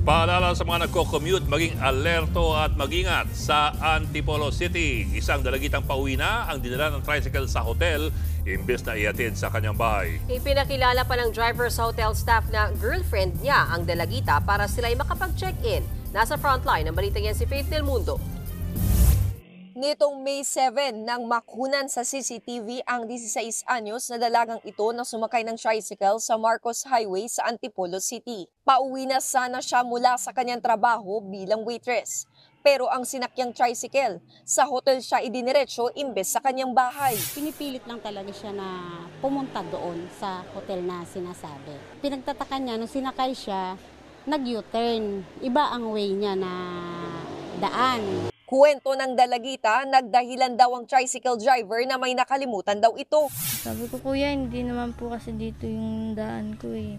Paalala sa mga nagko-commute, maging alerto at mag-ingat sa Antipolo City. Isang dalagitang pauwi na ang dinala ng tricycle sa hotel imbes na ihatid sa kanyang bahay. Ipinakilala pa ng driver sa hotel staff na girlfriend niya ang dalagita para sila'y makapag-check-in. Nasa frontline ang balita niya si Faith Del Mundo. Nitong May 7 nang makunan sa CCTV ang 16 anyos na dalagang ito na sumakay ng tricycle sa Marcos Highway sa Antipolo City. Pauwi na sana siya mula sa kanyang trabaho bilang waitress. Pero ang sinakyang tricycle, sa hotel siya idiniretso imbes sa kanyang bahay. Pinipilit lang talaga siya na pumunta doon sa hotel na sinasabi. Pinagtataka niya, nung sinakay siya, nag-U-turn. Iba ang way niya na daan. Kuwento ng dalagita, nagdahilan daw ang tricycle driver na may nakalimutan daw ito. Sabi ko, kuya, hindi naman po kasi dito yung daan ko eh.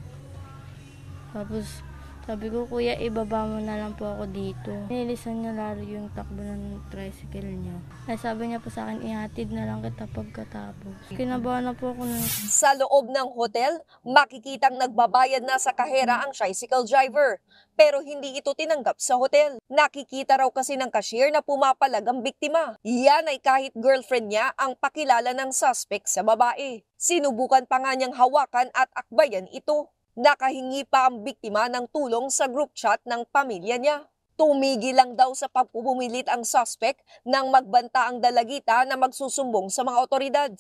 Tapos sabi ko, kuya, ibaba mo na lang po ako dito. Nilisan niya lalo yung takbo ng tricycle niya. Ay sabi niya po sa akin, ihatid na lang kita pagkatapos. Kinabahan na po ako nun. Sa loob ng hotel, makikitang nagbabayad na sa kahera ang tricycle driver. Pero hindi ito tinanggap sa hotel. Nakikita raw kasi ng cashier na pumapalag ang biktima. Yan ay kahit girlfriend niya ang pakilala ng suspect sa babae. Sinubukan pa nga niyang hawakan at akbayan ito. Nakahingi pa ang biktima ng tulong sa group chat ng pamilya niya. Tumigil lang daw sa pagpupumilit ang suspect nang magbanta ang dalagita na magsusumbong sa mga otoridad.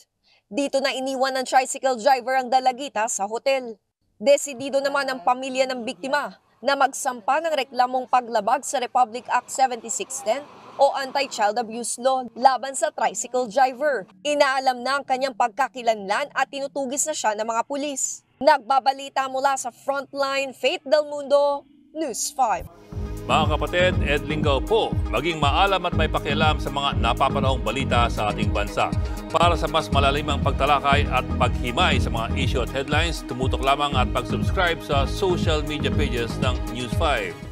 Dito na iniwan ng tricycle driver ang dalagita sa hotel. Desidido naman ang pamilya ng biktima na magsampa ng reklamong paglabag sa Republic Act 7610 o Anti-Child Abuse Law laban sa tricycle driver. Inaalam na ang kanyang pagkakilanlan at tinutugis na siya ng mga pulis. Nagbabalita mula sa Frontline, Faith Del Mundo, News 5. Mga kapatid, Ed Lingaw po, maging maalam at may pakialam sa mga napapanahong balita sa ating bansa. Para sa mas malalimang pagtalakay at paghimay sa mga issue at headlines, tumutok lamang at pag-subscribe sa social media pages ng News 5.